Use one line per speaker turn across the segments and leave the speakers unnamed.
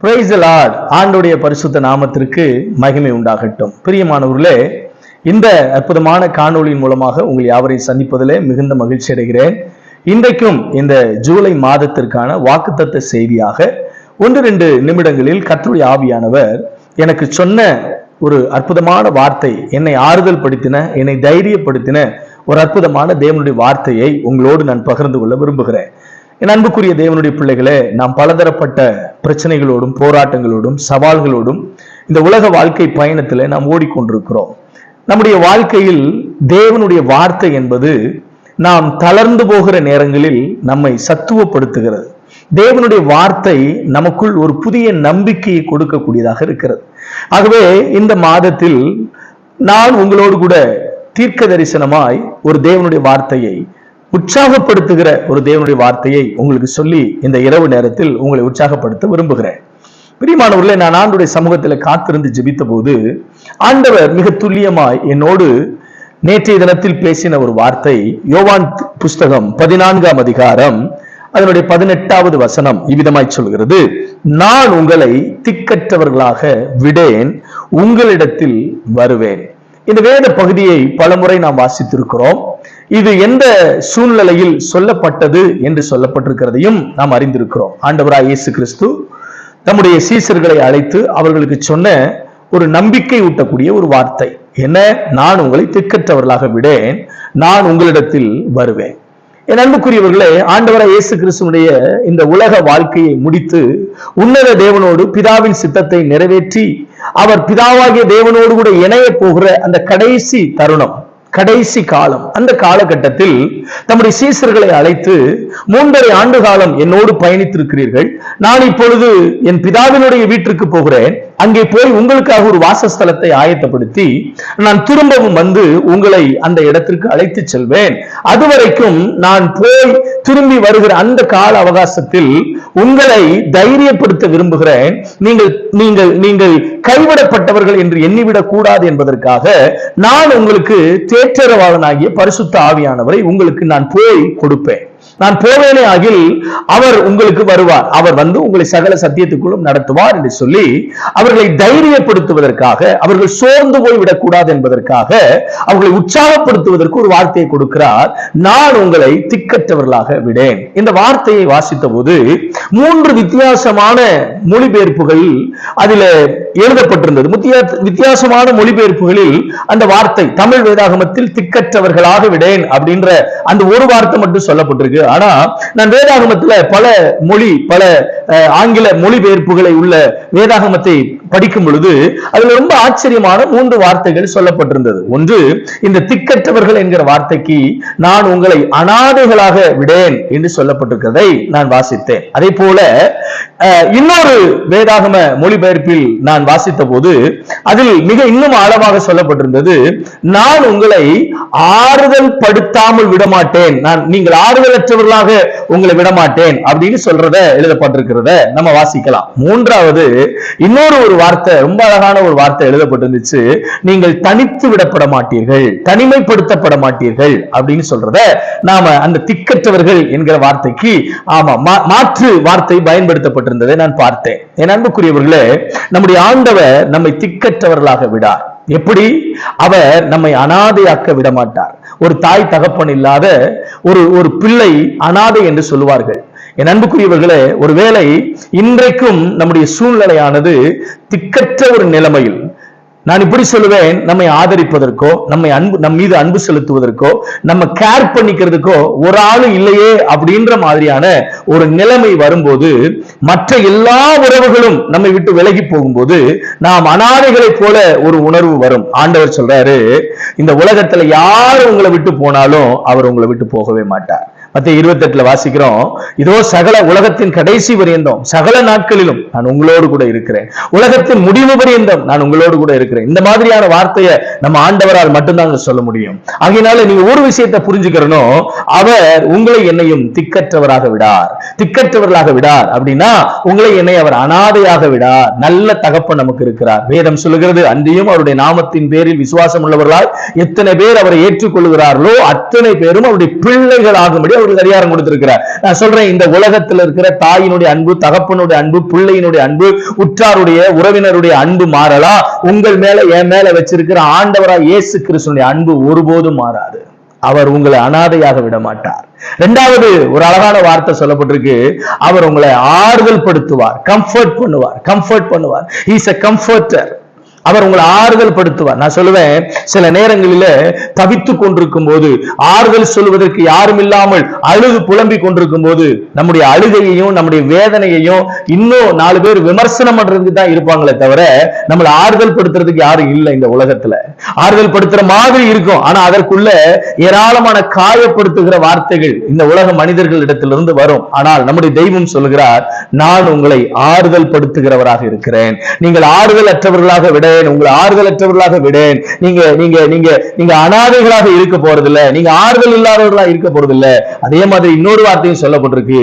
Praise the Lord. ஆண்டவருடைய பரிசுத்த நாமத்திற்கு மகிமை உண்டாகட்டும். பிரியமானவர்களே, இந்த அற்புதமான காணொளியின் மூலமாக உங்கள் யாவரையும் சந்திப்பதிலே மிகுந்த மகிழ்ச்சி அடைகிறேன். இன்றைக்கும் இந்த ஜூலை மாதத்திற்கான வாக்குத்தத்த செய்தியாக 1-2 நிமிடங்களில் கர்த்தருடைய ஆவியானவர் எனக்கு சொன்ன ஒரு அற்புதமான வார்த்தை, என்னை ஆறுதல் படுத்தின, என்னை தைரியப்படுத்தின ஒரு அற்புதமான தேவனுடைய வார்த்தையை உங்களோடு நான் பகிர்ந்து கொள்ள விரும்புகிறேன். என் அன்புக்குரிய தேவனுடைய பிள்ளைகளே, நாம் பலதரப்பட்ட பிரச்சனைகளோடும் போராட்டங்களோடும் சவால்களோடும் இந்த உலக வாழ்க்கை பயணத்தில் நாம் ஓடிக்கொண்டிருக்கிறோம். நம்முடைய வாழ்க்கையில் தேவனுடைய வார்த்தை என்பது நாம் தளர்ந்து போகிற நேரங்களில் நம்மை சத்துவப்படுத்துகிறது. தேவனுடைய வார்த்தை நமக்குள் ஒரு புதிய நம்பிக்கையை கொடுக்கக்கூடியதாக இருக்கிறது. ஆகவே இந்த மாதத்தில் நான் உங்களோடு கூட தீர்க்க தரிசனமாய் ஒரு தேவனுடைய வார்த்தையை, உற்சாகப்படுத்துகிற ஒரு தேவனுடைய வார்த்தையை உங்களுக்கு சொல்லி இந்த இரவு நேரத்தில் உங்களை உற்சாகப்படுத்த விரும்புகிறேன். பிரியமானவர்களே, நான் ஆண்டவருடைய சமூகத்தில் காத்திருந்து ஜெபித்த போது ஆண்டவர் மிக துல்லியமாய் என்னோடு நேற்றைய தினத்தில் பேசின ஒரு வார்த்தை, யோவான் புஸ்தகம் 14ஆம் அதிகாரம் அதனுடைய 18வது வசனம் இவ்விதமாய் சொல்கிறது: நான் உங்களை திக்கற்றவர்களாக விடேன், உங்களிடத்தில் வருவேன். இந்த வேத பகுதியை பலமுறை நாம் வாசித்திருக்கிறோம். இது எந்த சூழ்நிலையில் சொல்லப்பட்டது என்று சொல்லப்பட்டிருக்கிறதையும் நாம் அறிந்திருக்கிறோம். ஆண்டவராய் இயேசு கிறிஸ்து தம்முடைய சீசர்களை அழைத்து அவர்களுக்கு சொன்ன ஒரு நம்பிக்கை ஊட்டக்கூடிய ஒரு வார்த்தை என்ன? நான் உங்களை திக்கற்றவர்களாக விடேன், நான் உங்களிடத்தில் வருவேன். என் அன்புக்குரியவர்களே, ஆண்டவராய் இயேசு கிறிஸ்துவனுடைய இந்த உலக வாழ்க்கையை முடித்து உன்னத தேவனோடு பிதாவின் சித்தத்தை நிறைவேற்றி அவர் பிதாவாகிய தேவனோடு கூட இணைய போகிற அந்த கடைசி தருணம், கடைசி காலம், அந்த காலகட்டத்தில் தம்முடைய சீசர்களை அழைத்து 3.5 ஆண்டு காலம் என்னோடு பயணித்திருக்கிறீர்கள், நான் இப்பொழுது என் பிதாவினுடைய வீட்டிற்கு போகிறேன், அங்கே போய் உங்களுக்காக ஒரு வாசஸ்தலத்தை ஆயத்தப்படுத்தி நான் திரும்பவும் வந்து உங்களை அந்த இடத்திற்கு அழைத்து செல்வேன். அதுவரைக்கும் நான் போய் திரும்பி வருகிற அந்த கால அவகாசத்தில் உங்களை தைரியப்படுத்த விரும்புகிறேன். நீங்கள் கைவிடப்பட்டவர்கள் என்று எண்ணிவிடக் கூடாது என்பதற்காக நான் உங்களுக்கு தேற்றரவாளனாகிய பரிசுத்த ஆவியானவரை உங்களுக்கு நான் போய் கொடுப்பேன். நான் போவேனே ஆகில் அவர் உங்களுக்கு வருவார், அவர் வந்து உங்களை சகல சத்தியத்துக்குள்ளும் நடத்துவார் என்று சொல்லி அவர்களை தைரியப்படுத்துவதற்காக, அவர்கள் சோர்ந்து போய் விடக்கூடாது என்பதற்காக, அவர்களை உற்சாகப்படுத்துவதற்கு ஒரு வார்த்தையை கொடுக்கிறார். நான் உங்களை திக்கற்றவர்களாக விடேன். இந்த வார்த்தையை வாசித்த போது 3 வித்தியாசமான மொழிபெயர்ப்புகள் அதில் எழுதப்பட்டிருந்தது. வித்தியாசமான மொழிபெயர்ப்புகளில் அந்த வார்த்தை தமிழ் வேதாகமத்தில் திக்கற்றவர்களாக விடேன் அப்படின்ற அந்த ஒரு வார்த்தை மட்டும் சொல்லப்பட்டிருக்கு. ஆனா நான் வேதாகமத்துல பல ஆங்கில மொழிபெயர்ப்புகளை உள்ள வேதாகமத்தை படிக்கும் பொழுது அதுல ரொம்ப ஆச்சரியமான 3 வார்த்தைகள் சொல்லப்பட்டிருந்தது. ஒன்று, இந்த திக்கற்றவர்கள் என்கிற வார்த்தைக்கு நான் உங்களை அனாதைகளாக விடேன் என்று சொல்லப்பட்டிருக்கிறதை நான் வாசித்தேன். அதே போல இன்னொரு வேதாகம மொழிபெயர்ப்பில் நான் வாசித்த போது அதில் இன்னும் ஆழமாக சொல்லப்பட்டிருந்தது, நான் உங்களை ஆறுதல் படுத்தாமல் விடமாட்டேன், நீங்கள் ஆறுதலற்றவர்களாக உங்களை விடமாட்டேன் அப்படின்னு சொல்றத எழுதப்பட்டிருக்கிறத நம்ம வாசிக்கலாம். 3வது இன்னொரு ஒரு வார்த்தை, ரொம்ப அழகான ஒரு வார்த்தை எழுதப்பட்டிருந்துச்சு, நீங்கள் தனித்து விடப்பட மாட்டீர்கள், தனிமைப்படுத்தப்பட மாட்டீர்கள் அப்படின்னு சொல்றத நாம அந்த திக்கற்றவர்கள் என்கிற வார்த்தைக்கு மாற்று வார்த்தை பயன்படுத்தப்பட்டிருந்ததை நான் பார்த்தேன். என் அன்புக்குரியவர்களே, நம்முடைய ஆண்டவர் நம்மை திக்கற்றவர்களாக விடார். எப்படி? அவர் நம்மை அனாதையாக்க விட மாட்டார். ஒரு தாய் தகப்பன் இல்லாத ஒரு பிள்ளை அனாதை என்று சொல்லுவார்கள். என் அன்புக்குரியவர்களே, ஒருவேளை இன்றைக்கும் நம்முடைய சூழ்நிலையானது திக்கற்ற ஒரு நிலைமையில், நான் இப்படி சொல்லுவேன், நம்மை ஆதரிப்பதற்கோ நம் மீது அன்பு செலுத்துவதற்கோ நம்ம கேர் பண்ணிக்கிறதுக்கோ ஒரு ஆளு இல்லையே அப்படின்ற மாதிரியான ஒரு நிலைமை வரும்போது, மற்ற எல்லா உறவுகளும் நம்மை விட்டு விலகி போகும்போது நாம் அனாதைகளை போல ஒரு உணர்வு வரும். ஆண்டவர் சொல்றாரு, இந்த உலகத்துல யார் உங்களை விட்டு போனாலும் அவர் உங்களை விட்டு போகவே மாட்டார். மத்தேயு 28 வாசிக்கிறோம், இதோ சகல உலகத்தின் கடைசி பரியந்தம் சகல நாட்களிலும் நான் உங்களோடு கூட இருக்கிறேன், உலகத்தின் முடிவு பரியந்தம் நான் உங்களோடு கூட இருக்கிறேன். இந்த மாதிரியான வார்த்தையை நம்ம ஆண்டவரால் மட்டும்தான் சொல்ல முடியும். ஆகையினால நீங்க ஒரு விஷயத்தை புரிஞ்சுக்கிறணும், அவர் உங்களை என்னையும் திக்கற்றவராக விடார். திக்கற்றவர்களாக விடார் அப்படின்னா உங்களை என்னை அவர் அனாதையாக விடார். நல்ல தகப்பன் நமக்கு இருக்கிறார். வேதம் சொல்லுகிறது, அன்றியும் அவருடைய நாமத்தின் பேரில் விசுவாசம் உள்ளவர்களால் எத்தனை பேர் அவரை ஏற்றுக்கொள்கிறார்களோ அத்தனை பேரும் அவருடைய பிள்ளைகளாகும்படி உங்களுக்கு அதிகாரம் கொடுத்திருக்கிறார். நான் சொல்றேன், இந்த உலகத்தில் இருக்கிற தாயினுடைய அன்பு, தகப்பனுடைய அன்பு, பிள்ளையினுடைய அன்பு, உற்றாருடைய உறவினருடைய அன்பு மாறலாம். உங்கள் மேல என் மேல வச்சிருக்கிற ஆண்டவராய் இயேசு கிறிஸ்துவினுடைய அன்பு ஒருபோதும் மாறாது. அவர் உங்களை அனாதையாக விட மாட்டார். இரண்டாவது ஒரு அழகான வார்த்தை சொல்லப்பட்டிருக்கு, அவர் உங்களை ஆறுதல் படுத்துவார், கம்ஃபர்ட் பண்ணுவார். He is a comforter. அவர் உங்களை ஆறுதல் படுத்துவார். நான் சொல்லுவேன், சில நேரங்களில தவித்துக் கொண்டிருக்கும் போது, ஆறுதல் சொல்வதற்கு யாரும் இல்லாமல் அழுது புலம்பிக் கொண்டிருக்கும் போது, நம்முடைய அழுகையையும் நம்முடைய வேதனையையும் இன்னும் 4 பேர் விமர்சனம் பண்றதுக்கு தான் இருப்பாங்களே தவிர நம்மளை ஆறுதல் படுத்துறதுக்கு யாரும் இல்லை. இந்த உலகத்துல ஆறுதல் படுத்துற மாதிரி இருக்கும், ஆனா அதற்குள்ள ஏராளமான காயப்படுத்துகிற வார்த்தைகள் இந்த உலக மனிதர்களிடத்திலிருந்து வரும். ஆனால் நம்முடைய தெய்வம் சொல்கிறார், நான் உங்களை ஆறுதல் படுத்துகிறவராக இருக்கிறேன். நீங்கள் ஆறுதல் அற்றவர்களாக விட, உங்களை ஆறுதலற்றவர்களாக விடேன். நீங்க அனாதைகளாக இருக்க போறதில்ல, நீங்க ஆறுதல் இல்லாதவர்களாக இருக்க போறதில்ல. அதே மாதிரி இன்னொரு வார்த்தையும் சொல்லப்பட்டிருக்கு,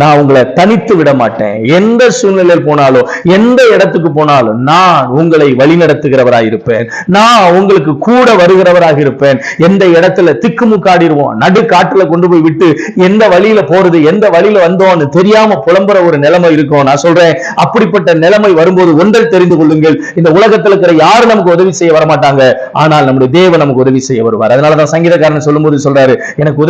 நான் உங்களை தனித்து விட மாட்டேன். எந்த சூழ்நிலையில் போனாலும், எந்த இடத்துக்கு போனாலும் நான் உங்களை வழிநடத்துகிறவராக இருப்பேன். நான் உங்களுக்கு கூட வருகிறவராக இருப்பேன். எந்த இடத்துல திக்குமுக்காடிடுவோம், நடு காட்டுல கொண்டு போய் விட்டு எந்த வழியில போறது, எந்த வழியில வந்தோம்னு தெரியாம புலம்புற ஒரு நிலைமை இருக்கும். நான் சொல்றேன், அப்படிப்பட்ட நிலைமை வரும்போது ஒன்றை தெரிந்து கொள்ளுங்கள், இந்த உலகத்தில் இருக்கிற யாரும் நமக்கு உதவி செய்ய வரமாட்டாங்க, ஆனால் நம்முடைய தேவன் நமக்கு உதவி செய்ய வருவார். அதனாலதான் சங்கீதக்காரன் சொல்லும்போது சொல்றாரு, எனக்கு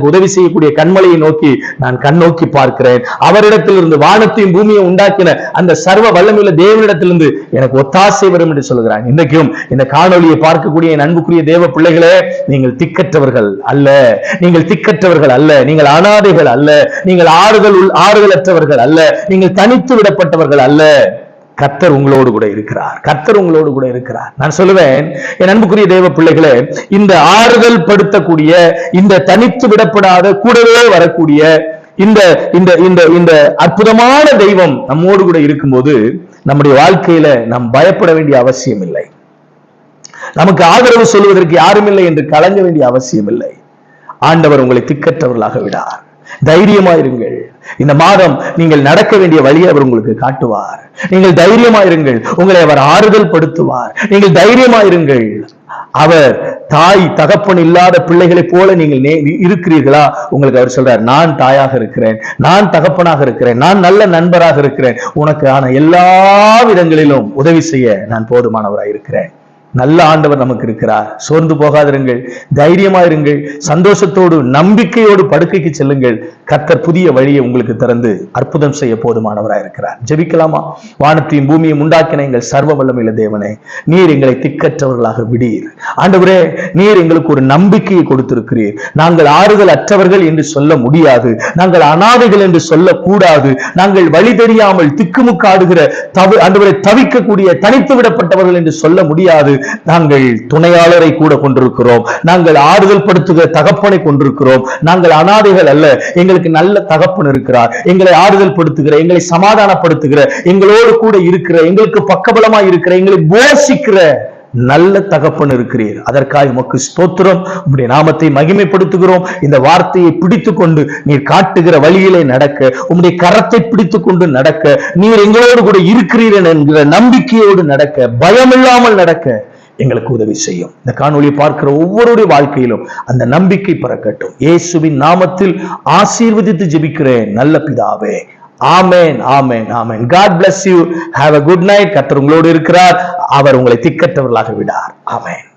உதவி செய்யக்கூடிய கண்மலையை நோக்கி நான் கண்ணோக்கி பார்க்கிறேன். அவரிடத்தில் இருந்து வானத்தையும் பூமியை உண்டாக்கின அந்த சர்வ வல்லமையுள்ள தேவனிடத்திலிருந்து எனக்கு ஒத்தாசை வரும் என்று சொல்கிறான். இன்றைக்கும் இந்த காணொலியை பார்க்கக்கூடிய என் அன்புக்குரிய தேவ பிள்ளைகளே, நீங்கள் திக்கற்றவர்கள் அல்ல, நீங்கள் அனாதைகள் அல்ல, நீங்கள் ஆறுதலற்றவர்கள் அல்ல, நீங்கள் தனித்து விடப்பட்டவர்கள் அல்ல. கர்த்தர் உங்களோடு கூட இருக்கிறார். நான் சொல்லுவேன், என் அன்புக்குரிய தேவ பிள்ளைகளே, இந்த ஆறுதல் படுத்தக்கூடிய, இந்த தனித்து விடப்படாத, கூடவே வரக்கூடிய இந்த அற்புதமான தெய்வம் நம்மோடு கூட இருக்கும்போது நம்முடைய வாழ்க்கையில நாம் பயப்பட வேண்டிய அவசியம் இல்லை. நமக்கு ஆதரவு சொல்வதற்கு யாரும் இல்லை என்று கலங்க வேண்டிய அவசியம் இல்லை. ஆண்டவர் உங்களை திக்கற்றவர்களாக விடார். தைரியமாயிருங்கள். இந்த மாதம் நீங்கள் நடக்க வேண்டிய வழியை அவர் உங்களுக்கு காட்டுவார். நீங்கள் தைரியமாயிருங்கள், உங்களை அவர் ஆறுதல் படுத்துவார். நீங்கள் தைரியமாயிருங்கள். அவர் தாய் தகப்பன் இல்லாத பிள்ளைகளை போல நீங்கள் இருக்கிறீர்களா? உங்களுக்கு அவர் சொல்றார், நான் தாயாக இருக்கிறேன், நான் தகப்பனாக இருக்கிறேன், நான் நல்ல நண்பராக இருக்கிறேன், உனக்கு ஆன எல்லா விதங்களிலும் உதவி செய்ய நான் போதுமானவராக இருக்கிறேன். நல்ல ஆண்டவர் நமக்கு இருக்கிறார். சோர்ந்து போகாதிருங்கள், தைரியமாயிருங்கள், சந்தோஷத்தோடு நம்பிக்கையோடு படுக்கைக்கு செல்லுங்கள். கர்த்தர் புதிய வழியை உங்களுக்கு திறந்து அற்புதம் செய்ய போதுமானவராக இருக்கிறார். ஜெபிக்கலாமா? வானத்தையும் பூமியும் உண்டாக்கின எங்கள் சர்வ வல்லமையுள்ள தேவனே, நீர் எங்களை திக்கற்றவர்களாக விடீர். ஆண்டவரே, நீர் எங்களுக்கு ஒரு நம்பிக்கையை கொடுத்திருக்கிறீர். நாங்கள் ஆறுதல் அற்றவர்கள் என்று சொல்ல முடியாது, நாங்கள் அனாதைகள் என்று சொல்லக்கூடாது, நாங்கள் வழி தெரியாமல் திக்குமுக்காடுகிற ஆண்டவரை தவிக்கக்கூடிய தனித்து விடப்பட்டவர்கள் என்று சொல்ல முடியாது. நாங்கள் துணையாளரை கூட கொண்டிருக்கிறோம், நாங்கள் ஆறுதல் படுத்துகிற தகப்பனை கொண்டிருக்கிறோம். நாங்கள் அனாதைகள் அல்ல, எங்களுக்கு நல்ல தகப்பன் இருக்கிறார். எங்களை ஆறுதல் படுத்துகிற, எங்களை சமாதானப்படுத்துகிற, எங்களோடு கூட இருக்கிற, எங்களுக்கு பக்கபலமாய் இருக்கிற, எங்களை போஷிக்கிற நல்ல தகப்பன் இருக்கிறீர். அதற்காக உமக்கு ஸ்தோத்திரம். உம்முடைய நாமத்தை மகிமைப்படுத்துகிறோம். இந்த வார்த்தையை பிடித்துக் கொண்டு நீர் காட்டுகிற வழியிலே நடக்க, உம்முடைய கரத்தை பிடித்துக் கொண்டு நடக்க, நீர் எங்களோடு கூட இருக்கிறீர் என்கிற நம்பிக்கையோடு நடக்க, பயமில்லாமல் நடக்க எங்களுக்கு உதவி செய்யும். இந்த காணொலியை பார்க்கிற ஒவ்வொருடைய வாழ்க்கையிலும் அந்த நம்பிக்கை பிறக்கட்டும். இயேசுவின் நாமத்தில் ஆசீர்வதித்து ஜெபிக்கிறேன் நல்ல பிதாவே. ஆமென், ஆமென், ஆமென். God bless you. Have a good night. கர்த்தர் உங்களோடு இருக்கிறார். அவர் உங்களை திக்கற்றவர்களாக விடார். ஆமென்.